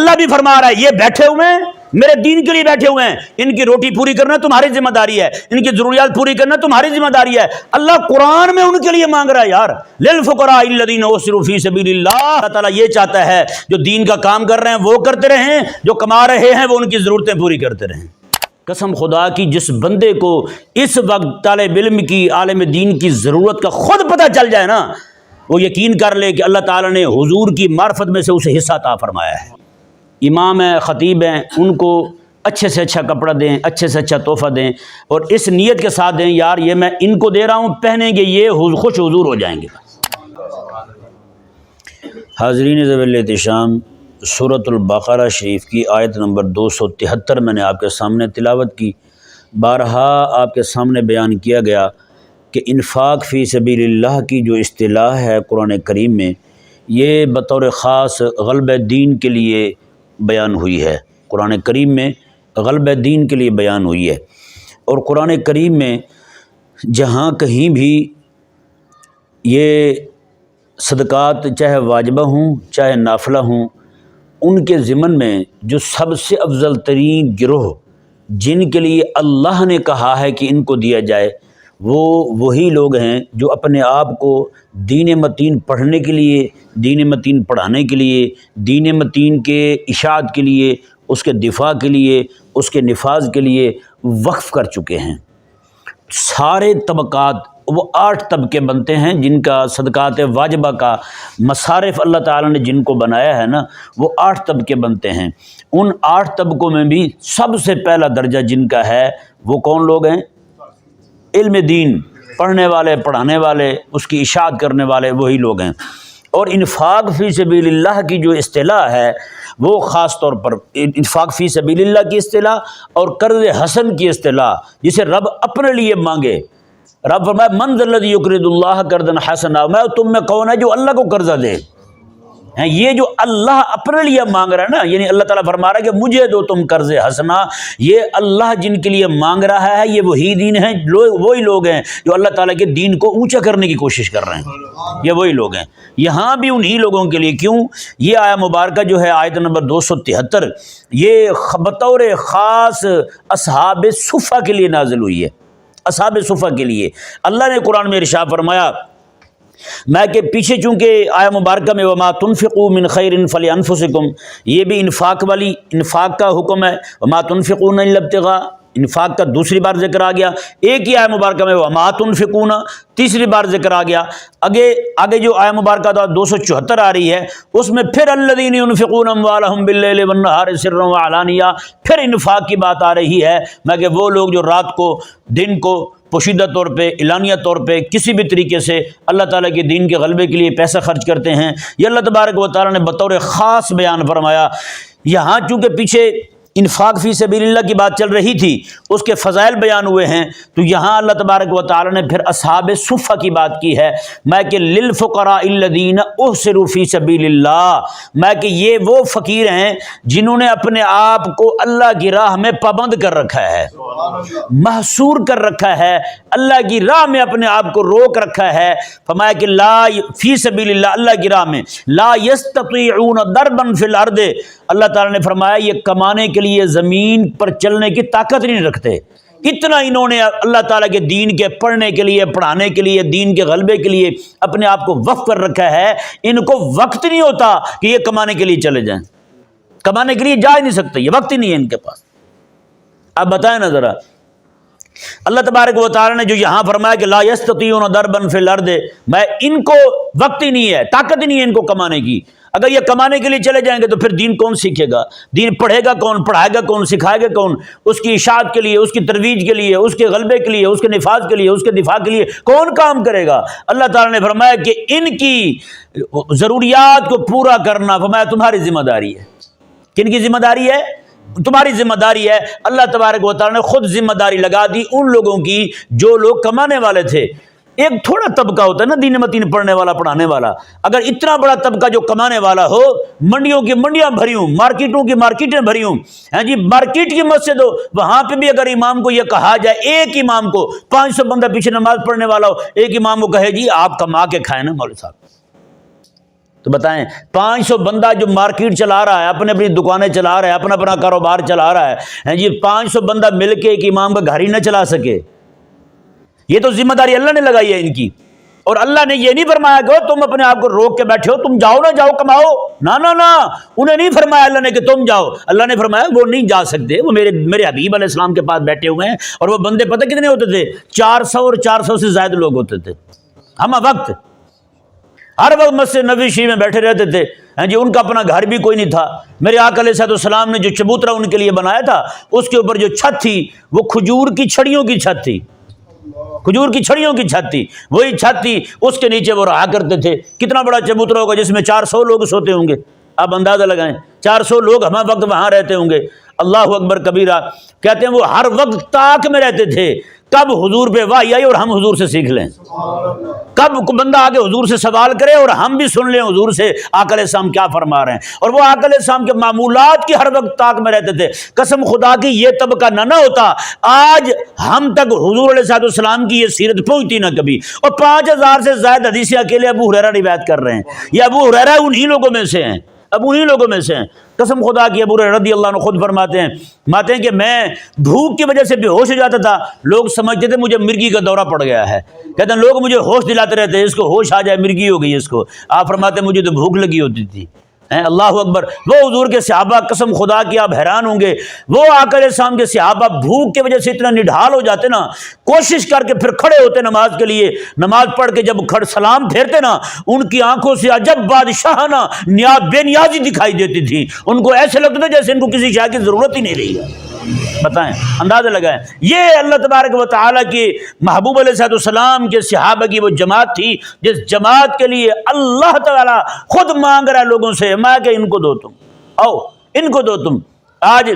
اللہ بھی فرما رہا ہے یہ بیٹھے ہوئے ہیں میرے دین کے لیے بیٹھے ہوئے ہیں، ان کی روٹی پوری کرنا تمہاری ذمہ داری ہے، ان کی ضروریات پوری کرنا تمہاری ذمہ داری ہے۔ اللہ قرآن میں ان کے لیے مانگ رہا ہے یار، للفقراء الذین احصروا فی سبیل اللہ۔ اللہ تعالیٰ یہ چاہتا ہے جو دین کا کام کر رہے ہیں وہ کرتے رہیں، جو کما رہے ہیں وہ ان کی ضرورتیں پوری کرتے رہیں۔ قسم خدا کی جس بندے کو اس وقت طالب علم کی، عالم دین کی ضرورت کا خود پتہ چل جائے نا، وہ یقین کر لے کہ اللہ تعالیٰ نے حضور کی معرفت میں سے اسے حصہ عطا فرمایا ہے۔ امام ہیں، خطیب ہیں، ان کو اچھے سے اچھا کپڑا دیں، اچھے سے اچھا تحفہ دیں، اور اس نیت کے ساتھ دیں یار یہ میں ان کو دے رہا ہوں، پہنیں گے یہ خوش حضور ہو جائیں گے۔ حاضرین ذوی الاحتشام، سورۃ البقرہ شریف کی آیت نمبر 273 میں نے آپ کے سامنے تلاوت کی۔ بارہا آپ کے سامنے بیان کیا گیا کہ انفاق فی سبیل اللہ کی جو اصطلاح ہے قرآن کریم میں، یہ بطور خاص غلبہ دین کے لیے بیان ہوئی ہے۔ قرآن کریم میں غلبہ دین کے لیے بیان ہوئی ہے، اور قرآن کریم میں جہاں کہیں بھی یہ صدقات چاہے واجبہ ہوں چاہے نافلہ ہوں، ان کے ضمن میں جو سب سے افضل ترین گروہ جن کے لیے اللہ نے کہا ہے کہ ان کو دیا جائے، وہ وہی لوگ ہیں جو اپنے آپ کو دین متین پڑھنے کے لیے، دین متین پڑھانے کے لیے، دین متین کے اشاعت کے لیے، اس کے دفاع کے لیے، اس کے نفاذ کے لیے وقف کر چکے ہیں۔ سارے طبقات، وہ 8 طبقے بنتے ہیں جن کا صدقات واجبہ کا مصارف اللہ تعالیٰ نے جن کو بنایا ہے نا، وہ 8 طبقے بنتے ہیں۔ ان 8 طبقوں میں بھی سب سے پہلا درجہ جن کا ہے وہ کون لوگ ہیں؟ علم دین پڑھنے والے، پڑھانے والے، اس کی اشاعت کرنے والے، وہی لوگ ہیں۔ اور انفاق فی سبیل اللہ کی جو اصطلاح ہے وہ خاص طور پر انفاق فی سبیل اللہ کی اصطلاح اور قرض حسن کی اصطلاح، جسے رب اپنے لیے مانگے۔ رب فرمایا من ذا الذی یقرض اللہ قرضا حسنا، میں تم میں کون ہے جو اللہ کو قرضہ دے؟ یہ جو اللہ اپنے لیے مانگ رہا ہے نا، یعنی اللہ تعالیٰ فرما رہا ہے کہ مجھے دو تم قرض حسنا، یہ اللہ جن کے لیے مانگ رہا ہے یہ وہی دین ہیں، وہی لوگ ہیں جو اللہ تعالیٰ کے دین کو اونچا کرنے کی کوشش کر رہے ہیں، یہ وہی لوگ ہیں۔ یہاں بھی انہی لوگوں کے لیے، کیوں یہ آیہ مبارکہ جو ہے آیت نمبر 273 یہ بطور خاص اصحاب صفہ کے لیے نازل ہوئی ہے۔ اصحاب صفہ کے لیے اللہ نے قرآن میں ارشاد فرمایا، میں کہ پیچھے چونکہ آیہ مبارکہ میں وما تنفقوا من خیر فلانفسکم، یہ بھی انفاق والی، انفاق کا حکم ہے، وما تنفقون الا ابتغاء، انفاق کا دوسری بار ذکر آ گیا۔ ایک ہی آیہ مبارکہ میں وما تنفقون تیسری بار ذکر آ گیا۔ آگے جو آیہ مبارکہ 274 آ رہی ہے اس میں پھر الذین ينفقون اموالهم باللیل والنہار سرا وعلانیہ، پھر انفاق کی بات آ رہی ہے، میں کہ وہ لوگ جو رات کو، دن کو پوشیدہ طور پہ، اعلانیہ طور پہ، کسی بھی طریقے سے اللہ تعالیٰ کے دین کے غلبے کے لیے پیسہ خرچ کرتے ہیں، یہ اللہ تبارک و تعالیٰ نے بطور خاص بیان فرمایا۔ یہاں چونکہ پیچھے انفاق فی سبیل اللہ کی بات چل رہی تھی، اس کے فضائل بیان ہوئے ہیں، تو یہاں اللہ تبارک و تعالیٰ نے پھر اصحاب صفہ کی بات کی ہے، میں کہ للفقراء الذین احصروا فی سبیل اللہ، میں کہ یہ وہ فقیر ہیں جنہوں نے اپنے آپ کو اللہ کی راہ میں پابند کر رکھا ہے، محصور کر رکھا ہے، اللہ کی راہ میں اپنے آپ کو روک رکھا ہے۔ فرمایا کہ لا فی سبیل اللہ، اللہ کی راہ میں، لا یستطیعون ضربا فی الارض، اللہ تعالیٰ نے فرمایا یہ کمانے کے لیے زمین پر چلنے کی طاقت نہیں رکھتے، اتنا انہوں نے اللہ تعالیٰ کے دین کے پڑھنے کے لیے، پڑھانے کے لیے، دین کے غلبے کے لیے اپنے آپ کو وقف کر رکھا ہے، ان کو وقت نہیں ہوتا کہ یہ کمانے کے لیے چلے جائیں، کمانے کے لیے جا ہی نہیں سکتے، یہ وقت ہی نہیں ہے ان کے پاس۔ اب بتائیں نا ذرا، اللہ تبارک و تعالیٰ نے جو یہاں فرمایا کہ لا یستطیعون ضربا فی الارض، میں ان کو وقت ہی نہیں ہے، طاقت ہی نہیں ہے ان کو کمانے کی۔ اگر یہ کمانے کے لیے چلے جائیں گے تو پھر دین کون سیکھے گا؟ دین پڑھے گا کون؟ پڑھائے گا کون؟ سکھائے گا کون؟ اس کی اشاعت کے لیے، اس کی ترویج کے لیے، اس کے غلبے کے لیے، اس کے نفاذ کے لیے، اس کے دفاع کے لیے کون کام کرے گا؟ اللہ تعالیٰ نے فرمایا کہ ان کی ضروریات کو پورا کرنا فرمایا تمہاری ذمہ داری ہے۔ کن کی ذمہ داری ہے؟ تمہاری ذمہ داری ہے۔ اللہ تبارک و تعالیٰ نے خود ذمہ داری لگا دی ان لوگوں کی جو لوگ کمانے والے تھے۔ ایک تھوڑا طبقہ ہوتا ہے نا دین متین پڑھنے والا، پڑھانے والا، اگر اتنا بڑا طبقہ جو کمانے والا ہو، منڈیوں کی منڈیاں بھری ہوں، مارکیٹوں کی مارکیٹیں بھری ہوں، ہاں جی، مارکیٹ کی مسجد ہو، وہاں پہ بھی اگر امام کو یہ کہا جائے، ایک امام کو 500 بندہ پیچھے نماز پڑھنے والا ہو، ایک امام کو کہے جی آپ کما کے کھائیں نا مولوی صاحب، تو بتائیں 500 بندہ جو مارکیٹ چلا رہا ہے، اپنے اپنی دکانیں چلا رہا ہے، اپنا اپنا کاروبار چلا رہا ہے جی، 500 بندہ مل کے ایک امام کا گھر ہی نہ چلا سکے؟ یہ تو ذمہ داری اللہ نے لگائی ہے ان کی۔ اور اللہ نے یہ نہیں فرمایا کہ تم اپنے آپ کو روک کے بیٹھے ہو، تم جاؤ نہ جاؤ کماؤ، نہ انہیں نہیں فرمایا اللہ نے کہ تم جاؤ۔ اللہ نے فرمایا وہ نہیں جا سکتے، وہ میرے حبیب علیہ السلام کے پاس بیٹھے ہوئے ہیں، اور وہ بندے پتہ کتنے ہوتے تھے؟ 400 اور 400 سے زائد لوگ ہوتے تھے، ہم وقت ہر وقت مسجد نبوی شریف میں بیٹھے رہتے تھے جی۔ ان کا اپنا گھر بھی کوئی نہیں تھا۔ میرے آقا علیہ السلام نے جو چبوترا ان کے لیے بنایا تھا، اس کے اوپر جو چھت تھی وہ کھجور کی چھڑیوں کی چھت تھی، کھجور کی چھڑیوں کی چھت تھی، وہی چھت تھی، اس کے نیچے وہ رہا کرتے تھے۔ کتنا بڑا چبوترا ہوگا جس میں 400 لوگ سوتے ہوں گے؟ آپ اندازہ لگائیں، 400 لوگ ہمہ وقت وہاں رہتے ہوں گے۔ اللہ اکبر کبیرہ۔ کہتے ہیں وہ ہر وقت طاق میں رہتے تھے کب حضور پہ وحی آئی اور ہم حضور سے سیکھ لیں، کب بندہ آگے حضور سے سوال کرے اور ہم بھی سن لیں حضور سے آقا علیہ السلام کیا فرما رہے ہیں۔ اور وہ آقا علیہ السلام کے معمولات کی ہر وقت طاق میں رہتے تھے۔ قسم خدا کی یہ طبقہ نہ ہوتا، آج ہم تک حضور علیہ السلام کی یہ سیرت پہنچتی نہ کبھی۔ اور 5000 سے زائد حدیثیں اکیلے ابو ہریرہ روایت کر رہے ہیں۔ یہ ابو ہریرہ انہی لوگوں میں سے ہیں، اب انہی لوگوں میں سے ہیں۔ قسم خدا کی ابو ہریرہ رضی اللہ عنہ خود فرماتے ہیں کہ میں بھوک کی وجہ سے بے ہوش ہو جاتا تھا، لوگ سمجھتے تھے مجھے مرگی کا دورہ پڑ گیا ہے۔ کہتے ہیں لوگ مجھے ہوش دلاتے رہتے ہیں، اس کو ہوش آ جائے، مرگی ہو گئی اس کو۔ آپ فرماتے ہیں مجھے تو بھوک لگی ہوتی تھی۔ اللہ اکبر۔ وہ حضور کے صحابہ، قسم خدا کی آپ حیران ہوں گے، وہ آقا علیہ السلام کے صحابہ بھوک کی وجہ سے اتنا نڈھال ہو جاتے نا، کوشش کر کے پھر کھڑے ہوتے نماز کے لیے، نماز پڑھ کے جب سلام پھیرتے نا، ان کی آنکھوں سے عجب بادشاہانہ بے نیازی دکھائی دیتی تھی۔ ان کو ایسے لگتا تھا جیسے ان کو کسی شے کی ضرورت ہی نہیں رہی ہے۔ بتائیں، اندازہ لگائیں، یہ اللہ تبارک و تعالیٰ کی محبوب علیہ السلام کے صحابہ کی وہ جماعت تھی جس جماعت کے لیے اللہ تعالیٰ خود مانگ رہا ہے لوگوں سے، میں کہ ان کو دو تم، آؤ ان کو دو تم۔ آج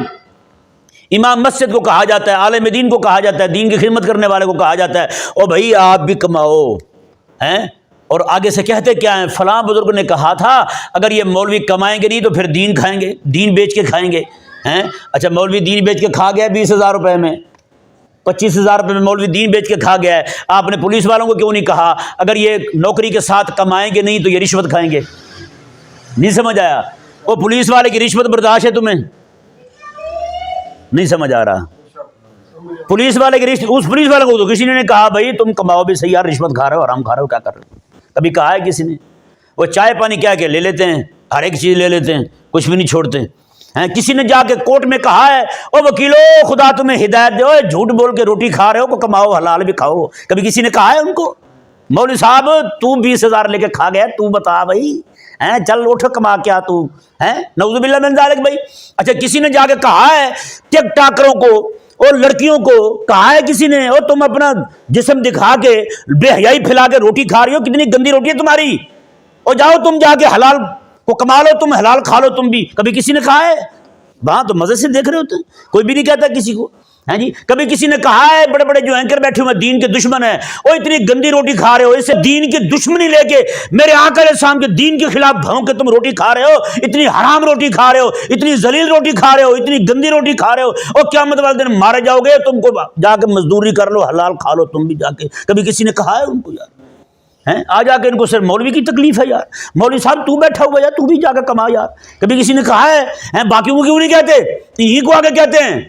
امام مسجد کو کہا جاتا ہے، عالم دین کو کہا جاتا ہے، دین کی خدمت کرنے والے کو کہا جاتا ہے او بھائی آپ بھی کماؤ ہیں، اور آگے سے کہتے کیا ہیں؟ فلاں بزرگ نے کہا تھا اگر یہ مولوی کمائیں گے نہیں تو پھر دین کھائیں گے، دین بیچ کے کھائیں گے ہیں۔ اچھا مولوی دین بیچ کے کھا گیا 20,000 روپے میں، 25,000 روپے میں مولوی دین بیچ کے کھا گیا ہے۔ آپ نے پولیس والوں کو کیوں نہیں کہا اگر یہ نوکری کے ساتھ کمائیں گے نہیں تو یہ رشوت کھائیں گے؟ نہیں سمجھ آیا؟ وہ پولیس والے کی رشوت برداشت ہے تمہیں؟ نہیں سمجھ آ رہا؟ پولیس والے کی رشوت، اس پولیس والے کو تو کسی نے نہیں کہا بھائی تم کماؤ بھی صحیح یار، رشوت کھا رہے ہو، حرام کھا رہے ہو، کیا کر رہے ہو؟ کبھی کہا ہے کسی نے؟ وہ چائے پانی کیا کہ لے لیتے ہیں، ہر ایک چیز لے لیتے ہیں، کچھ بھی نہیں چھوڑتے ہیں۔ کسی نے جا کے کورٹ میں کہا ہے او وکیلو خدا تمہیں ہدایت دے، جھوٹ بول کے روٹی کھا رہے ہو، کماؤ حلال بھی کھاؤ، کبھی کسی نے کہا ہے ان کو؟ مولوی صاحب تو 20,000 لے کے کھا گیا، تو بتا بھائی چل اٹھ کما کیا تو نعوذ باللہ من ذالک بھائی۔ اچھا کسی نے جا کے کہا ہے ٹک ٹاکروں کو اور لڑکیوں کو کہا ہے کسی نے او تم اپنا جسم دکھا کے بے حیائی پھیلا کے روٹی کھا رہی ہو، کتنی گندی روٹی ہے تمہاری، اور جاؤ تم جا کے حلال کو کما لو، تم حلال کھا لو تم بھی، کبھی کسی نے کہا ہے؟ وہاں تو مزے سے دیکھ رہے ہوتے ہیں، کوئی بھی نہیں کہتا کسی کو جی۔ کبھی کسی نے کہا ہے بڑے بڑے جو اینکر بیٹھے ہوئے دین کے دشمن ہیں، وہ اتنی گندی روٹی کھا رہے ہو، اسے دین کی دشمنی لے کے میرے آقا علیہ السلام کے دین کے خلاف بھون کے تم روٹی کھا رہے ہو، اتنی حرام روٹی کھا رہے ہو، اتنی ذلیل روٹی کھا رہے ہو، اتنی گندی روٹی کھا رہے ہو، اور قیامت والے دن مارے جاؤ گے، تم کو جا کے مزدوری کر لو، حلال کھا لو تم بھی جا کے۔ کبھی کسی نے کہا ہے ان کو یار آ جا کے ان کو صرف مولوی کی تکلیف ہے یار، مولوی صاحب تو بیٹھا ہوا یار تو بھی جا کے کما یار؟ کبھی کسی نے کہا ہے؟ باقیوں کو کیوں نہیں کہتے؟ یہی کو آگے کہتے ہیں،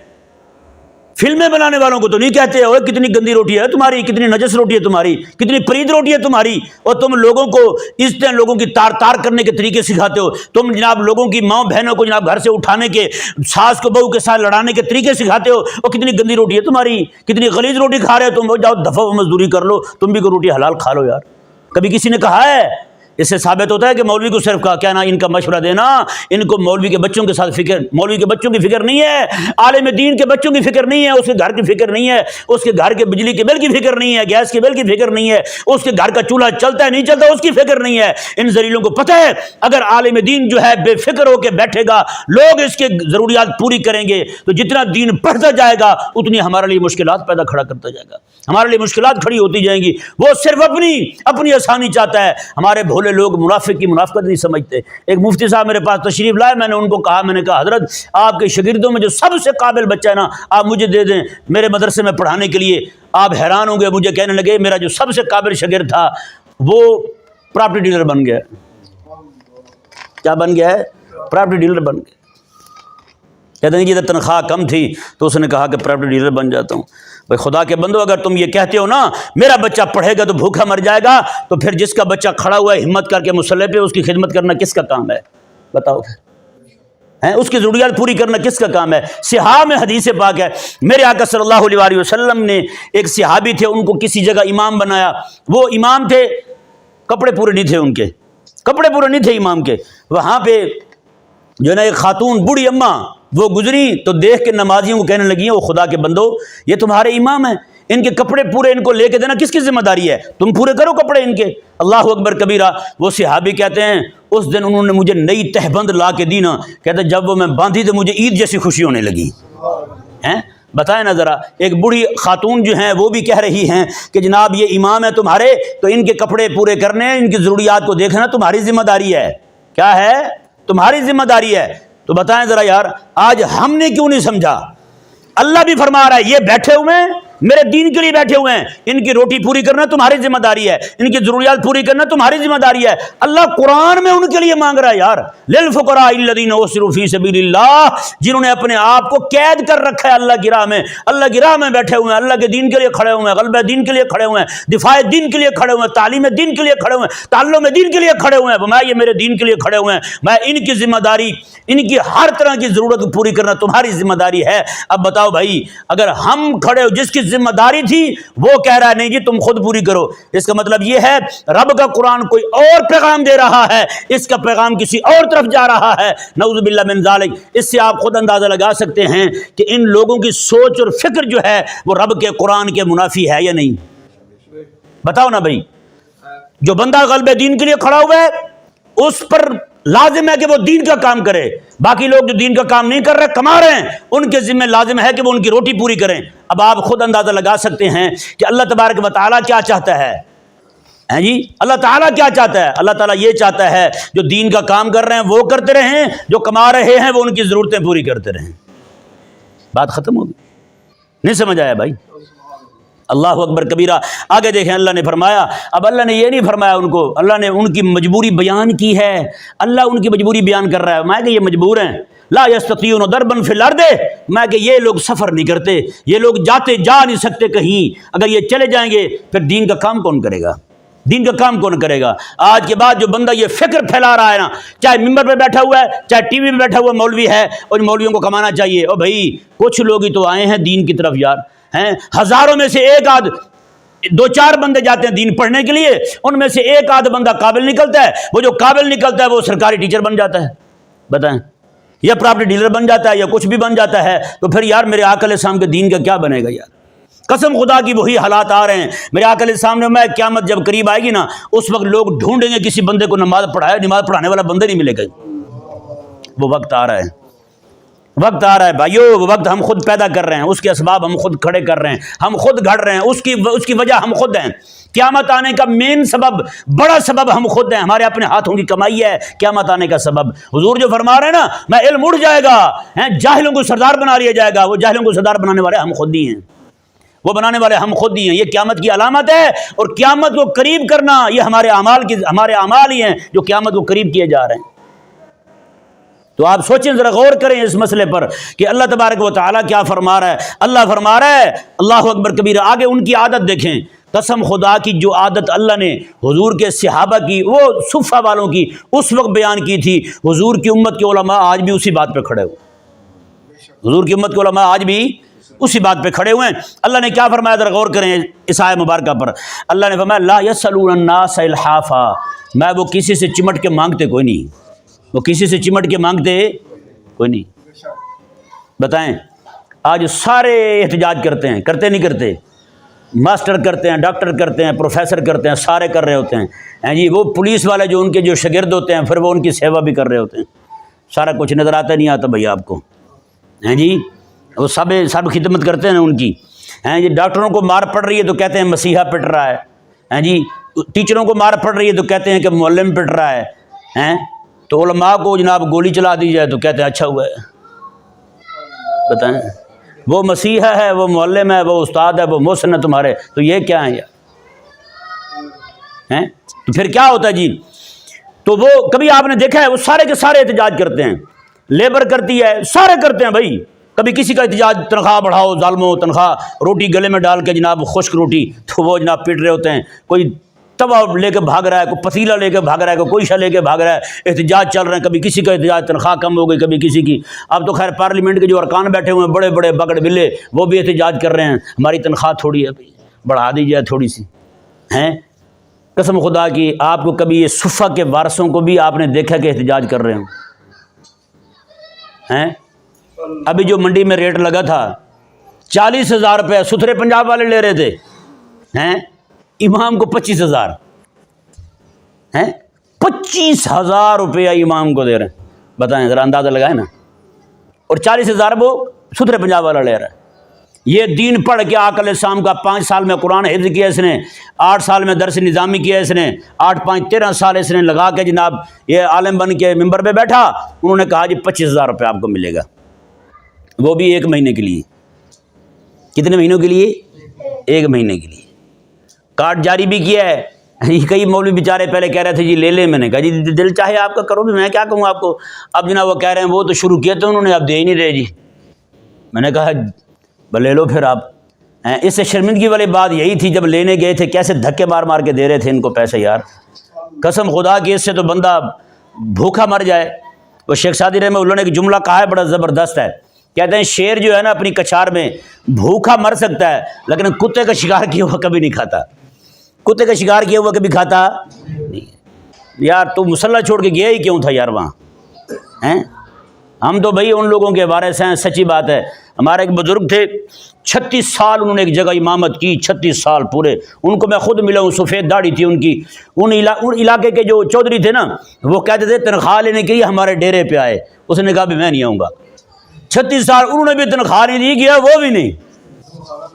فلمیں بنانے والوں کو تو نہیں کہتے اوے کتنی گندی روٹی ہے تمہاری، کتنی نجس روٹی ہے تمہاری، کتنی پرید روٹی ہے تمہاری، اور تم لوگوں کو اس طرح لوگوں کی تار تار کرنے کے طریقے سکھاتے ہو، تم جناب لوگوں کی ماں بہنوں کو جناب گھر سے اٹھانے کے، ساس کو بہو کے ساتھ لڑانے کے طریقے سکھاتے ہو، اور کتنی گندی روٹی ہے تمہاری، کتنی غلیظ روٹی کھا رہے ہو تم، جاؤ دفعہ مزدوری کر لو، تم بھی کوئی روٹی حلال کھا لو یار۔ کبھی کسی نے کہا ہے؟ اس سے ثابت ہوتا ہے کہ مولوی کو صرف کیا نا ان کا مشورہ دینا، ان کو مولوی کے بچوں کے ساتھ فکر، مولوی کے بچوں کی فکر نہیں ہے، عالم دین کے بچوں کی فکر نہیں ہے، اس کے گھر کی فکر نہیں ہے، اس کے گھر کے بجلی کے بل کی فکر نہیں ہے، گیس کے بل کی فکر نہیں ہے، اس کے گھر کا چولہا چلتا ہے نہیں چلتا اس کی فکر نہیں ہے۔ ان ذلیلوں کو پتہ ہے اگر عالم دین جو ہے بے فکر ہو کے بیٹھے گا، لوگ اس کے ضروریات پوری کریں گے، تو جتنا دین پڑھتا جائے گا اتنی ہمارے لیے مشکلات پیدا کھڑا کرتا جائے گا، ہمارے لیے مشکلات کھڑی ہوتی جائیں گی۔ وہ صرف اپنی آسانی چاہتا ہے۔ ہمارے بھولے لوگ منافق کی منافقت نہیں سمجھتے۔ ایک مفتی صاحب میرے پاس تشریف لائے، میں نے ان کو کہا، میں نے کہا حضرت آپ کے شاگردوں میں جو سب سے قابل بچہ ہے نا آپ مجھے دے دیں میرے مدرسے میں پڑھانے کے لیے۔ آپ حیران ہوں گے، مجھے کہنے لگے میرا جو سب سے قابل شاگرد تھا وہ پراپرٹی ڈیلر بن گیا۔ کیا بن گیا ہے؟ پراپرٹی ڈیلر بن گیا۔ کہتے ہیں جی ادھر تنخواہ کم تھی تو اس نے کہا کہ پراپرٹی ڈیلر بن جاتا ہوں۔ بھائی خدا کے بندو، اگر تم یہ کہتے ہو نا میرا بچہ پڑھے گا تو بھوکا مر جائے گا، تو پھر جس کا بچہ کھڑا ہوا ہے ہمت کر کے مصلی پہ، اس کی خدمت کرنا کس کا کام ہے؟ بتاؤ پھر، اس کی ضروریات پوری کرنا کس کا کام ہے؟ صحاح میں حدیث پاک ہے، میرے آقا صلی اللہ علیہ وسلم نے ایک صحابی تھے، ان کو کسی جگہ امام بنایا۔ وہ امام تھے، کپڑے پورے نہیں تھے، ان کے کپڑے پورے نہیں تھے امام کے۔ وہاں پہ جو ہے نا ایک خاتون بوڑھی اماں وہ گزری تو دیکھ کے نمازیوں کو کہنے لگی، وہ خدا کے بندو یہ تمہارے امام ہیں، ان کے کپڑے پورے ان کو لے کے دینا کس کی ذمہ داری ہے؟ تم پورے کرو کپڑے ان کے۔ اللہ اکبر کبیرہ۔ وہ صحابی کہتے ہیں اس دن انہوں نے مجھے نئی تہبند لا کے دی نا، کہتے ہیں جب وہ میں باندھی تو مجھے عید جیسی خوشی ہونے لگی۔ بتائیں نا ذرا، ایک بوڑھی خاتون جو ہیں وہ بھی کہہ رہی ہیں کہ جناب یہ امام ہے تمہارے، تو ان کے کپڑے پورے کرنے، ان کی ضروریات کو دیکھنا تمہاری ذمہ داری ہے۔ کیا ہے؟ تمہاری ذمہ داری ہے۔ تو بتائیں ذرا یار، آج ہم نے کیوں نہیں سمجھا؟ اللہ بھی فرما رہا ہے یہ بیٹھے ہوئے ہیں میرے دین کے لیے بیٹھے ہوئے ہیں، ان کی روٹی پوری کرنا تمہاری ذمہ داری ہے، ان کی ضروریات پوری کرنا تمہاری ذمہ داری ہے۔ اللہ قرآن میں ان کے لیے مانگ رہا ہے یار، للفقراء الذین احصروا فی سبیل اللہ، جنہوں نے اپنے آپ کو قید کر رکھا ہے اللہ کی راہ میں، اللہ کی راہ میں بیٹھے ہوئے ہیں، اللہ کے دین کے لیے کھڑے ہوئے ہیں، غلبہ دین کے لیے کھڑے ہوئے ہیں، دفاع دین کے لیے کھڑے ہوئے ہیں، تعلیم دین کے لیے کھڑے ہوئے ہیں، تعلم دین کے لیے کھڑے ہوئے ہیں۔ میں یہ میرے دین کے لیے کھڑے ہوئے ہیں، میں ان کی ذمہ داری، ان کی ہر طرح کی ضرورت کو پوری کرنا تمہاری ذمہ داری ہے۔ اب بتاؤ بھائی، اگر ہم کھڑے ہو، جس کی ذمہ داری تھی وہ کہہ رہا ہے نہیں جی تم خود پوری کرو، اس کا مطلب یہ ہے رب کا قرآن کوئی اور پیغام دے رہا ہے، اس کا پیغام کسی اور طرف جا رہا ہے، نعوذ باللہ من ذالک۔ اس سے آپ خود اندازہ لگا سکتے ہیں کہ ان لوگوں کی سوچ اور فکر جو ہے وہ رب کے قرآن کے منافی ہے یا نہیں؟ بتاؤ نا بھائی، جو بندہ غلبہ دین کے لیے کھڑا ہوا ہے اس پر لازم ہے کہ وہ دین کا کام کرے، باقی لوگ جو دین کا کام نہیں کر رہے کما رہے ہیں ان کے ذمہ لازم ہے کہ وہ ان کی روٹی پوری کریں۔ اب آپ خود اندازہ لگا سکتے ہیں کہ اللہ تبارک و تعالیٰ کیا چاہتا ہے۔ جی اللہ تعالیٰ کیا چاہتا ہے؟ اللہ تعالیٰ یہ چاہتا ہے جو دین کا کام کر رہے ہیں وہ کرتے رہیں، جو کما رہے ہیں وہ ان کی ضرورتیں پوری کرتے رہیں۔ بات ختم ہوگی؟ نہیں سمجھ آیا بھائی؟ اللہ اکبر کبیرہ۔ آگے دیکھیں اللہ نے فرمایا، اب اللہ نے یہ نہیں فرمایا ان کو، اللہ نے ان کی مجبوری بیان کی ہے، اللہ ان کی مجبوری بیان کر رہا ہے۔ میں کہ یہ مجبور ہیں، لا یستطیعون ضربا فی الارض، میں کہ یہ لوگ سفر نہیں کرتے، یہ لوگ جا نہیں سکتے کہیں، اگر یہ چلے جائیں گے پھر دین کا کام کون کرے گا؟ دین کا کام کون کرے گا؟ آج کے بعد جو بندہ یہ فکر پھیلا رہا ہے نا، چاہے ممبر پہ بیٹھا ہوا ہے، چاہے ٹی وی پہ بیٹھا ہوا مولوی ہے، اور مولویوں کو کمانا چاہیے، اور بھائی کچھ لوگ ہی تو آئے ہیں دین کی طرف یار، ہیں ہزاروں میں سے ایک آدھ دو چار بندے جاتے ہیں دین پڑھنے کے لیے، ان میں سے ایک آدھ بندہ قابل نکلتا ہے، وہ جو قابل نکلتا ہے وہ سرکاری ٹیچر بن جاتا ہے، بتائیں، یا پراپرٹی ڈیلر بن جاتا ہے، یا کچھ بھی بن جاتا ہے، تو پھر یار میرے آقا علیہ السلام کے دین کا کیا بنے گا یار؟ قسم خدا کی وہی حالات آ رہے ہیں میرے آقا علیہ السلام نے، میں قیامت جب قریب آئے گی نا اس وقت لوگ ڈھونڈیں گے کسی بندے کو نماز پڑھانے والا بندہ نہیں ملے گا۔ وہ وقت آ رہا ہے، وقت آ رہا ہے بھائیو، وہ وقت ہم خود پیدا کر رہے ہیں، اس کے اسباب ہم خود کھڑے کر رہے ہیں، ہم خود گھڑ رہے ہیں، اس کی وجہ ہم خود ہیں۔ قیامت آنے کا مین سبب، بڑا سبب ہم خود ہیں، ہمارے اپنے ہاتھوں کی کمائی ہے قیامت آنے کا سبب۔ حضور جو فرما رہے ہیں نا، میں علم اڑ جائے گا، جاہلوں کو سردار بنا لیا جائے گا، وہ جاہلوں کو سردار بنانے والے ہم خود ہی ہیں، وہ بنانے والے ہم خود ہی ہیں۔ یہ قیامت کی علامت ہے، اور قیامت کو قریب کرنا یہ ہمارے اعمال ہی ہیں جو قیامت کو قریب کیے جا رہے ہیں۔ تو آپ سوچیں ذرا، غور کریں اس مسئلے پر کہ اللہ تبارک و تعالیٰ کیا فرما رہا ہے۔ اللہ فرما رہا ہے، اللہ اکبر کبیرہ، آگے ان کی عادت دیکھیں، قسم خدا کی جو عادت اللہ نے حضور کے صحابہ کی، وہ صفہ والوں کی اس وقت بیان کی تھی، حضور کی امت کے علماء آج بھی اسی بات پہ کھڑے ہوئے، حضور کی امت کے علماء آج بھی اسی بات پہ کھڑے ہوئے ہیں۔ اللہ نے کیا فرمایا ذرا غور کریں اس آیت مبارکہ پر۔ اللہ نے فرمایا لا یسألون الناس الحافا، میں وہ کسی سے چمٹ کے مانگتے کوئی نہیں، وہ کسی سے چمٹ کے مانگتے کوئی نہیں۔ بتائیں آج سارے احتجاج کرتے ہیں، کرتے نہیں کرتے؟ ماسٹر کرتے ہیں، ڈاکٹر کرتے ہیں، پروفیسر کرتے ہیں، سارے کر رہے ہوتے ہیں جی۔ وہ پولیس والے جو ان کے جو شاگرد ہوتے ہیں پھر وہ ان کی سیوا بھی کر رہے ہوتے ہیں، سارا کچھ نظر آتا نہیں آتا بھائی آپ کو، ہیں جی، وہ سب خدمت کرتے ہیں ان کی، ہیں جی۔ ڈاکٹروں کو مار پڑ رہی ہے تو کہتے ہیں مسیحا پٹ رہا ہے، ہیں جی۔ ٹیچروں کو مار پڑ رہی ہے تو کہتے ہیں کہ معلم پٹ رہا ہے، ہیں۔ تو علماء کو جناب گولی چلا دی جائے تو کہتے ہیں اچھا ہوا ہے۔ بتائیں، وہ مسیحا ہے، وہ معلم ہے، وہ استاد ہے، وہ محسن ہے تمہارے، تو یہ کیا ہے یار؟ ہیں؟ تو پھر کیا ہوتا ہے جی؟ تو وہ کبھی آپ نے دیکھا ہے وہ سارے کے سارے احتجاج کرتے ہیں، لیبر کرتی ہے، سارے کرتے ہیں بھائی. کبھی کسی کا احتجاج تنخواہ بڑھاؤ ظالموں، تنخواہ، روٹی گلے میں ڈال کے جناب خشک روٹی تو وہ جناب پیٹ رہے ہوتے ہیں. کوئی توا لے کے بھاگ رہا ہے، کوئی پتیلا لے کے بھاگ رہا ہے، کوئی شا لے کے بھاگ رہا ہے، احتجاج چل رہے ہیں. کبھی کسی کا احتجاج تنخواہ کم ہو گئی، کبھی کسی کی. اب تو خیر پارلیمنٹ کے جو ارکان بیٹھے ہوئے ہیں بڑے بڑے بگڑ بلے، وہ بھی احتجاج کر رہے ہیں ہماری تنخواہ تھوڑی ہے بھائی، بڑھا دی جائے تھوڑی سی. ہیں قسم خدا کی آپ کو کبھی یہ صفہ کے وارثوں کو بھی آپ نے دیکھا کہ احتجاج کر رہے ہوں؟ ہیں ابھی جو منڈی میں ریٹ لگا تھا 40,000 روپے ستھرے پنجاب والے لے رہے تھے، ہیں امام کو 25,000، ہیں 25,000 روپیہ امام کو دے رہے ہیں. بتائیں ذرا اندازہ لگائیں نا. اور 40,000 وہ ستھرے پنجاب والا لے رہا ہے. یہ دین پڑھ کے آقا علیہ السلام کا 5 سال میں قرآن حفظ کیا اس نے، 8 سال میں درس نظامی کیا اس نے، 8 5 13 سال اس نے لگا کے جناب یہ عالم بن کے ممبر پہ بیٹھا. انہوں نے کہا جی 25,000 روپے آپ کو ملے گا، وہ بھی 1 مہینے کے لیے. کتنے مہینوں کے لیے؟ 1 مہینے کے لیے. کارڈ جاری بھی کیا ہے. کئی مولوی بیچارے پہلے کہہ رہے تھے جی لے لیں، میں نے کہا جی دل چاہے آپ کا کرو بھی، میں کیا کہوں آپ کو. اب جناب وہ کہہ رہے ہیں وہ تو شروع کیا تھا انہوں نے، اب دے ہی نہیں رہے جی. میں نے کہا لے لو پھر آپ. اس سے شرمندگی والی بات یہی تھی جب لینے گئے تھے کیسے دھکے مار مار کے دے رہے تھے ان کو پیسے یار. قسم خدا کی اس سے تو بندہ بھوکا مر جائے. وہ شیخ سعدی رحمہ اللہ نے ایک جملہ کہا ہے بڑا زبردست ہے، کہتے ہیں شیر جو ہے نا اپنی کچھار میں بھوکا مر سکتا ہے لیکن کتے کا شکار کیا ہوا کبھی نہیں کھاتا. کتے کا شکار کیا ہوا کبھی کھاتا نہیں. یار تو مسلح چھوڑ کے گیا ہی کیوں تھا یار وہاں؟ ہیں ہم تو بھائی ان لوگوں کے وارث ہیں. سچی بات ہے. ہمارے ایک بزرگ تھے 36 سال انہوں نے ایک جگہ امامت کی، 36 سال پورے. ان کو میں خود ملا ہوں، سفید داڑھی تھی ان کی. ان علاقے کے جو چودھری تھے نا وہ کہتے تھے تنخواہ لینے کے لیے ہمارے ڈیرے پہ آئے. اس نے کہا بھی میں نہیں آؤں گا. 36 سال انہوں نے بھی تنخواہ نہیں دی، گیا وہ بھی نہیں.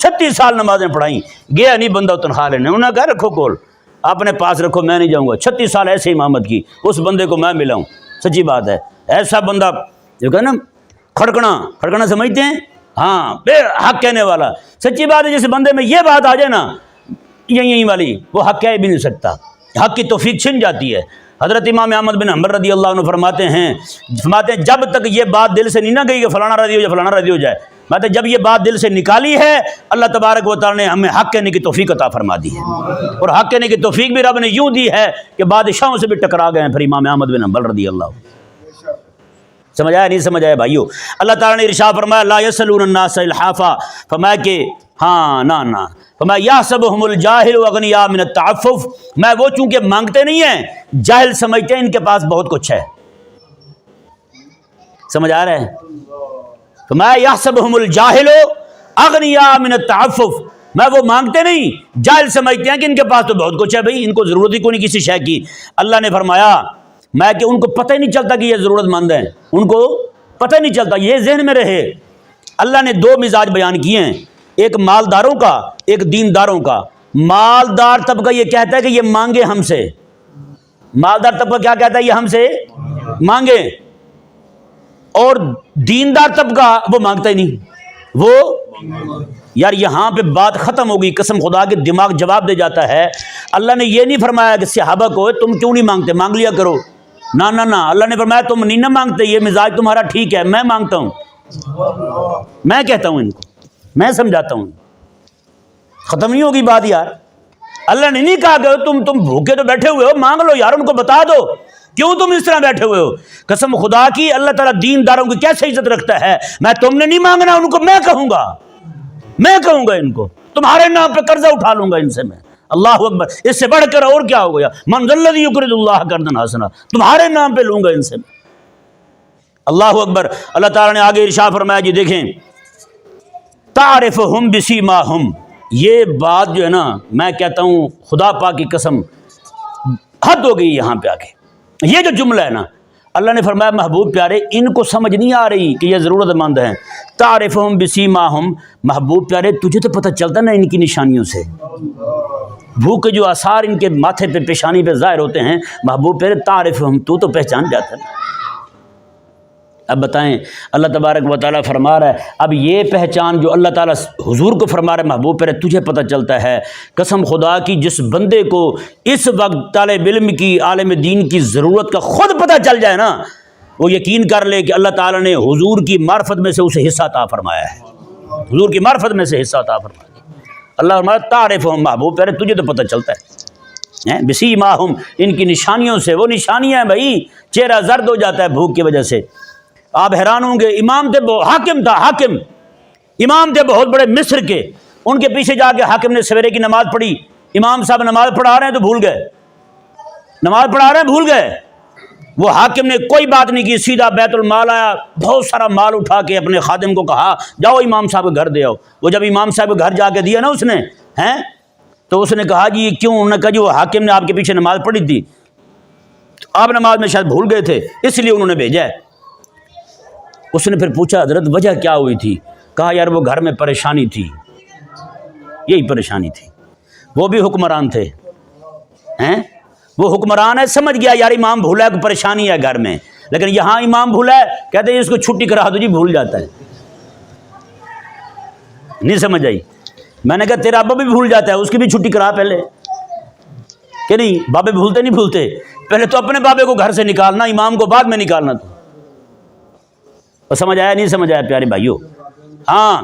36 سال نمازیں پڑھائیں، گیا نہیں بندہ تنخواہ لینے. انہوں نے کہا رکھو کول اپنے پاس رکھو، میں نہیں جاؤں گا. 36 سال ایسے امامت کی، اس بندے کو میں ملا ہوں. سچی بات ہے. ایسا بندہ جو کہ نا کھڑکنا سمجھتے ہیں، ہاں بے حق کہنے والا. سچی بات ہے جس بندے میں یہ بات آ جائے نا یہی والی، وہ حق کہہ بھی نہیں سکتا، حق کی توفیق چھن جاتی ہے. حضرت امام احمد بن حنبل رضی اللہ عنہ فرماتے ہیں جب تک یہ بات دل سے نہیں نہ گئی کہ فلانا راضی ہو جائے فلانا راضی ہو جائے، میں جب یہ بات دل سے نکالی ہے اللہ تبارک و تعالی نے ہمیں حق کہنے کی توفیق عطا فرما دی ہے. اور حق کہنے کی توفیق بھی رب نے یوں دی ہے کہ بادشاہوں سے بھی ٹکرا گئے ہیں پھر امام احمد بن حنبل رضی اللہ عنہ. سمجھ آیا نہیں سمجھ آیا بھائیو؟ اللہ تعالیٰ نے ارشاد فرمایا لا یسألون الناس الحافا، فرمایا کہ ہاں نہ فرمایا یحسبهم الجاہل اغنیاء من التعفف، میں وہ چونکہ مانگتے نہیں ہیں جاہل سمجھتے ہیں ان کے پاس بہت کچھ ہے. سمجھ آ رہا ہے؟ فرمایا یحسبهم الجاہل اغنیاء من التعفف، میں وہ مانگتے نہیں جاہل سمجھتے ہیں کہ ان کے پاس تو بہت کچھ ہے. بھائی ان کو ضرورت ہی کوئی نہیں کسی شے کی. اللہ نے فرمایا میں کہ ان کو پتہ ہی نہیں چلتا کہ یہ ضرورت مند ہیں، ان کو پتہ نہیں چلتا. یہ ذہن میں رہے. اللہ نے 2 مزاج بیان کیے ہیں، ایک مالداروں کا ایک دینداروں کا. مالدار طبقہ یہ کہتا ہے کہ یہ مانگے ہم سے. مالدار طبقہ کیا کہتا ہے؟ یہ ہم سے مانگے. اور دیندار طبقہ وہ مانگتا ہی نہیں. وہ یار یہاں پہ بات ختم ہوگی. قسم خدا کے دماغ جواب دے جاتا ہے. اللہ نے یہ نہیں فرمایا کہ صحابہ کو تم کیوں نہیں مانگتے، مانگ لیا کرو. نہ اللہ نے فرمایا تم نہیں نہ مانگتے، یہ مزاج تمہارا ٹھیک ہے، میں مانگتا ہوں، میں کہتا ہوں ان کو، میں سمجھاتا ہوں. ختم نہیں ہوگی بات یار. اللہ نے نہیں کہا کہ تم بھوکے تو بیٹھے ہوئے ہو، مانگ لو یار. ان کو بتا دو کیوں تم اس طرح بیٹھے ہوئے ہو. قسم خدا کی اللہ تعالیٰ دین داروں کی کیسے عزت رکھتا ہے. میں تم نے نہیں مانگنا، ان کو میں کہوں گا ان کو تمہارے نام پہ قرضہ اٹھا لوں گا ان سے میں. اللہ اکبر. اس سے بڑھ کر اور کیا ہو گیا؟ من ذا الذی یقرض اللہ قرضا حسنا، تمہارے نام پہ لوں گا ان سے میں. اللہ اکبر. اللہ تعالیٰ نے آگے ارشاد فرمایا جی دیکھیں تعرفہم بسیماہم. یہ بات جو ہے نا میں کہتا ہوں خدا پاک کی قسم حد ہو گئی یہاں پہ آ کے. یہ جو جملہ ہے نا اللہ نے فرمایا محبوب پیارے ان کو سمجھ نہیں آ رہی کہ یہ ضرورت مند ہیں. تعرفہم بسیماہم، محبوب پیارے تجھے تو پتہ چلتا نا ان کی نشانیوں سے. بھوک کے جو آثار ان کے ماتھے پہ پیشانی پہ ظاہر ہوتے ہیں، محبوب پیارے تعرفہم تو پہچان جاتا ہے. اب بتائیں، اللہ تبارک و تعالیٰ فرما رہا ہے، اب یہ پہچان جو اللہ تعالیٰ حضور کو فرما رہا ہے، محبوب پر تجھے پتہ چلتا ہے، قسم خدا کی جس بندے کو اس وقت طالب علم کی، عالم دین کی ضرورت کا خود پتہ چل جائے نا، وہ یقین کر لے کہ اللہ تعالیٰ نے حضور کی معرفت میں سے اسے حصہ عطا فرمایا ہے، حضور کی معرفت میں سے حصہ عطا فرمایا۔ اللہ فرماتا تعرفہم، محبوب پر تجھے تو پتہ چلتا ہے، بسیماہم، ان کی نشانیوں سے، وہ نشانیاں ہیں بھائی، چہرہ زرد ہو جاتا ہے بھوک کی وجہ سے۔ آپ حیران ہوں گے، امام تھے، حاکم تھا، حاکم امام تھے بہت بڑے مصر کے، ان کے پیچھے جا کے حاکم نے سویرے کی نماز پڑھی، امام صاحب نماز پڑھا رہے ہیں تو بھول گئے، نماز پڑھا رہے ہیں بھول گئے، وہ حاکم نے کوئی بات نہیں کی، سیدھا بیت المال آیا، بہت سارا مال اٹھا کے اپنے خادم کو کہا جاؤ امام صاحب کے گھر دے آؤ۔ وہ جب امام صاحب کے گھر جا کے دیا نا اس نے تو اس نے کہا جی یہ کیوں؟ انہوں نے کہا جی وہ حاکم نے آپ کے پیچھے نماز پڑھی تھی، آپ نماز میں شاید بھول گئے تھے اس لیے انہوں نے بھیجا ہے۔ اس نے پھر پوچھا حضرت وجہ کیا ہوئی تھی؟ کہا یار وہ گھر میں پریشانی تھی، یہی پریشانی تھی، وہ بھی حکمران تھے، وہ حکمران ہے، سمجھ گیا یار امام بھولا ہے، پریشانی ہے گھر میں، لیکن یہاں امام بھولا ہے، کہتے ہیں اس کو چھٹی کرا دو جی، بھول جاتا ہے، نہیں سمجھ آئی؟ میں نے کہا تیرا ابا بھی بھول جاتا ہے، اس کی بھی چھٹی کرا پہلے، کہ نہیں؟ بابے بھولتے نہیں بھولتے، پہلے تو اپنے بابے کو گھر سے نکالنا، امام کو بعد میں نکالنا تھا۔ اور سمجھ آیا نہیں سمجھ آیا پیارے بھائیو؟ ہاں،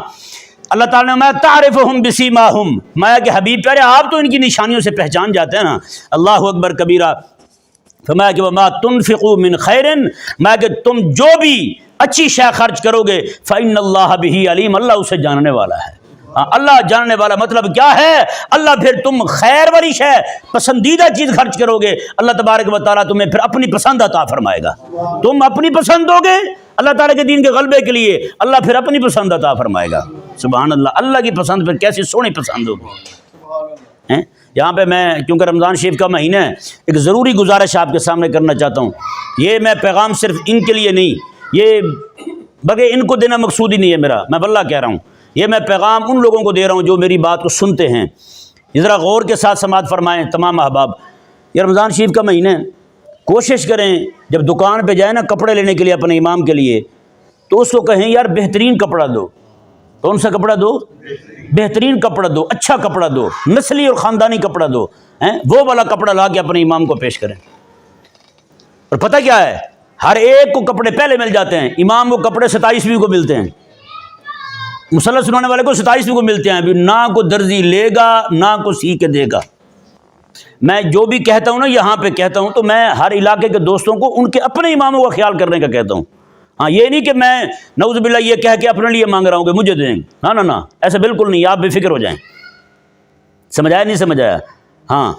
اللہ تعالیٰ نے میں تعرفہم بسیماہم، میں کہ حبیب پیارے آپ تو ان کی نشانیوں سے پہچان جاتے ہیں نا۔ اللہ اکبر کبیرہ، فرمایا کہ وما تنفقوا من خیر، میں کہ تم جو بھی اچھی شے خرچ کرو گے فإن اللہ بہ علیم، اللہ اسے جاننے والا ہے۔ اللہ جاننے والا مطلب کیا ہے؟ اللہ پھر تم خیر والی شے، پسندیدہ چیز خرچ کرو گے، اللہ تبارک و تعالیٰ تمہیں پھر اپنی پسند عطا فرمائے گا۔ تم اپنی پسند دو گے اللہ تعالیٰ کے دین کے غلبے کے لیے، اللہ پھر اپنی پسند عطا فرمائے گا۔ سبحان اللہ، اللہ کی پسند پھر کیسی سونی پسند ہوگی۔ یہاں پہ میں کیونکہ رمضان شریف کا مہینہ ہے، ایک ضروری گزارش آپ کے سامنے کرنا چاہتا ہوں۔ یہ میں پیغام صرف ان کے لیے نہیں، یہ بغیر ان کو دینا مقصود ہی نہیں ہے میرا، میں واللہ کہہ رہا ہوں، یہ میں پیغام ان لوگوں کو دے رہا ہوں جو میری بات کو سنتے ہیں۔ ذرا غور کے ساتھ سماعت فرمائیں تمام احباب، یہ رمضان شریف کا مہینہ ہے، کوشش کریں جب دکان پہ جائیں نا کپڑے لینے کے لیے اپنے امام کے لیے، تو اس کو کہیں یار بہترین کپڑا دو۔ کون سا کپڑا دو؟ بہترین کپڑا دو، اچھا کپڑا دو، نسلی اور خاندانی کپڑا دو، وہ والا کپڑا لا کے اپنے امام کو پیش کریں۔ اور پتہ کیا ہے، ہر ایک کو کپڑے پہلے مل جاتے ہیں، امام کو کپڑے 27ویں کو ملتے ہیں، مصلی سنانے والے کو 27ویں کو ملتے ہیں، ابھی نہ کو درزی لے گا نہ کو سی کے دے گا۔ میں جو بھی کہتا ہوں نا یہاں پہ کہتا ہوں تو میں ہر علاقے کے دوستوں کو ان کے اپنے اماموں کا خیال کرنے کا کہتا ہوں۔ ہاں، یہ نہیں کہ میں نعوذ باللہ یہ کہہ کے اپنے لیے مانگ رہا ہوں کہ مجھے دیں، نہ نہ، ایسا بالکل نہیں، آپ بے فکر ہو جائیں۔ سمجھ آیا نہیں سمجھ آیا؟ ہاں،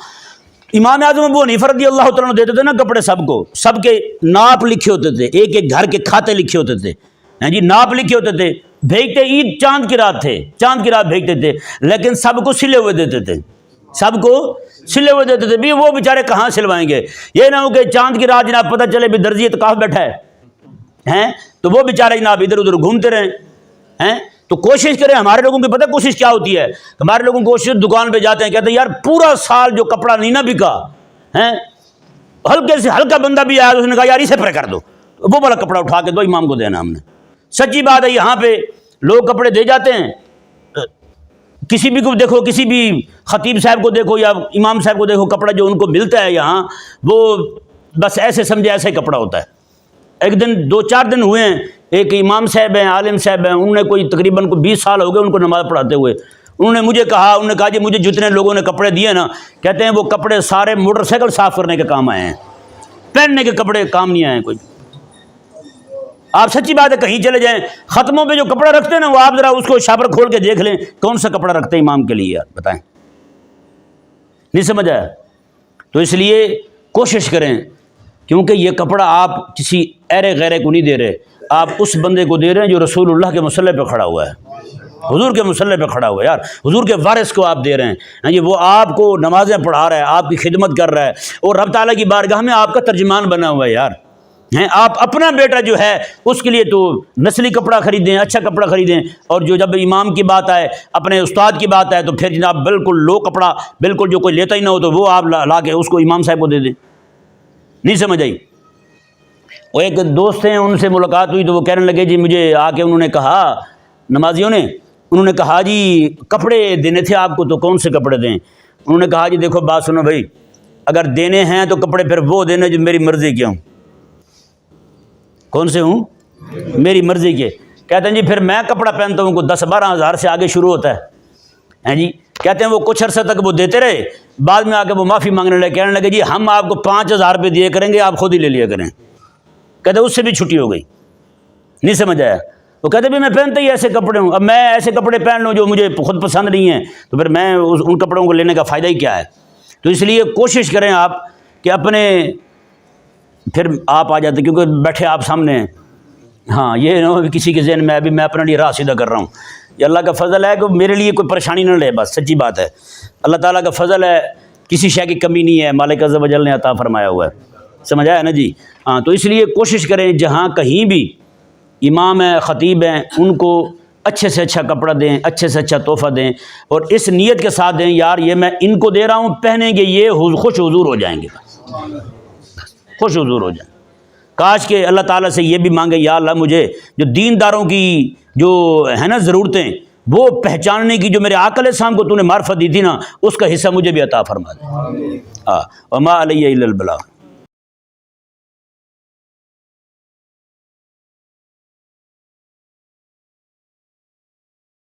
امام اعظم ابو حنیفہ رضی اللہ تعالیٰ دیتے تھے نا کپڑے سب کو، سب کے ناپ لکھے ہوتے تھے، ایک ایک گھر کے کھاتے لکھے ہوتے تھے، جی ناپ لکھے ہوتے تھے، بھیجتے عید چاند کی رات تھے، چاند کی رات بھیجتے تھے، لیکن سب کو سلے ہوئے دیتے تھے، سب کو سلے ہوئے دیتے تھے بھی، وہ بیچارے کہاں سلوائیں گے؟ یہ نہ ہو کہ چاند کی رات جناب پتہ چلے بھی درزی اعتکاف بیٹھا ہے تو وہ بیچارے جناب ادھر ادھر گھومتے رہیں۔ تو کوشش کریں، ہمارے لوگوں کی پتہ کوشش کیا ہوتی ہے، ہمارے لوگوں کو کوشش دکان پہ جاتے ہیں، کہتے ہیں یار پورا سال جو کپڑا نہیں نہ بکا، ہلکے سے ہلکا بندہ بھی آیا تو اس نے کہا یار اسے پرے کر دو، وہ والا کپڑا اٹھا کے دو امام کو دینا ہم نے۔ سچی بات ہے، یہاں پہ لوگ کپڑے دے جاتے ہیں، کسی بھی کو دیکھو، کسی بھی خطیب صاحب کو دیکھو یا امام صاحب کو دیکھو، کپڑا جو ان کو ملتا ہے یہاں وہ بس ایسے سمجھے ایسا ہی کپڑا ہوتا ہے۔ ایک دن 2-4 دن ہوئے ہیں، ایک امام صاحب ہیں، عالم صاحب ہیں، انہوں نے کوئی تقریباً 20 سال ہو گئے ان کو نماز پڑھاتے ہوئے، انہوں نے مجھے کہا، انہوں نے کہا جی مجھے جتنے لوگوں نے کپڑے دیے نا، کہتے ہیں وہ کپڑے سارے موٹر سائیکل صاف کرنے کے کام آئے ہیں، پہننے کے کپڑے کام نہیں آئے کوئی۔ آپ سچی بات ہے کہیں چلے جائیں، ختموں پہ جو کپڑا رکھتے ہیں نا، وہ آپ ذرا اس کو شاپر کھول کے دیکھ لیں کون سا کپڑا رکھتے ہیں امام کے لیے، یار بتائیں، نہیں سمجھ آیا؟ تو اس لیے کوشش کریں، کیونکہ یہ کپڑا آپ کسی ایرے غیرے کو نہیں دے رہے، آپ اس بندے کو دے رہے ہیں جو رسول اللہ کے مصلی پہ کھڑا ہوا ہے، حضور کے مصلی پہ کھڑا ہوا ہے، یار حضور کے وارث کو آپ دے رہے ہیں، یہ وہ آپ کو نمازیں پڑھا رہا ہے، آپ کی خدمت کر رہا ہے، اور رب تعالیٰ کی بارگاہ میں آپ کا ترجمان بنا ہوا ہے، یار آپ اپنا بیٹا جو ہے اس کے لیے تو نسلی کپڑا خریدیں، اچھا کپڑا خریدیں، اور جو جب امام کی بات آئے، اپنے استاد کی بات آئے تو پھر جناب بالکل لو کپڑا، بالکل جو کوئی لیتا ہی نہ ہو تو وہ آپ لا کے اس کو امام صاحب کو دے دیں، نہیں سمجھ آئی؟ وہ ایک دوست ہیں، ان سے ملاقات ہوئی تو وہ کہنے لگے جی مجھے آ کے انہوں نے کہا، نمازیوں نے، انہوں نے کہا جی کپڑے دینے تھے آپ کو تو کون سے کپڑے دیں؟ انہوں نے کہا جی دیکھو بات سنو بھائی، اگر دینے ہیں تو کپڑے پھر وہ دینے جو میری مرضی کے ہوں۔ کون سے ہوں؟ میری مرضی کے۔ کہتے ہیں جی پھر میں کپڑا پہنتا ہوں کو 10-12 ہزار سے آگے شروع ہوتا ہے جی۔ کہتے ہیں وہ کچھ عرصہ تک وہ دیتے رہے، بعد میں آ کے وہ معافی مانگنے لگے، کہنے لگے جی ہم آپ کو 5,000 روپے دیے کریں گے، آپ خود ہی لے لیا کریں۔ کہتے ہیں اس سے بھی چھٹی ہو گئی، نہیں سمجھ آیا۔ وہ کہتے ہیں میں پہنتا ہی ایسے کپڑے ہوں، اب میں ایسے کپڑے پہن لوں جو مجھے خود پسند نہیں ہیں تو پھر میں ان کپڑوں کو لینے کا فائدہ ہی کیا ہے؟ تو اس لیے کوشش کریں آپ کہ اپنے، پھر آپ آ جاتے کیونکہ بیٹھے آپ سامنے ہیں، ہاں یہ نہ ہو کہ کسی کے ذہن میں ابھی میں اپنے لیے راہ سیدھا کر رہا ہوں۔ یہ اللہ کا فضل ہے کہ میرے لیے کوئی پریشانی نہ لے، بس سچی بات ہے، اللہ تعالیٰ کا فضل ہے، کسی شے کی کمی نہیں ہے، مالک عز و جل نے عطا فرمایا ہوا ہے، سمجھ آیا نا جی؟ ہاں تو اس لیے کوشش کریں جہاں کہیں بھی امام ہیں، خطیب ہیں، ان کو اچھے سے اچھا کپڑا دیں، اچھے سے اچھا تحفہ دیں، اور اس نیت کے ساتھ دیں یار یہ میں ان کو دے رہا ہوں، پہنیں گے یہ خوش حضور ہو جائیں گے، خوش حضور ہو جائیں۔ کاش کہ اللہ تعالیٰ سے یہ بھی مانگے یا اللہ مجھے جو دینداروں کی جو ہے نا ضرورتیں وہ پہچاننے کی جو میرے آقا علیہ السلام کو تو نے معرفت دی تھی نا، اس کا حصہ مجھے بھی عطا فرما دے۔ وما علیہ الا البلاغ۔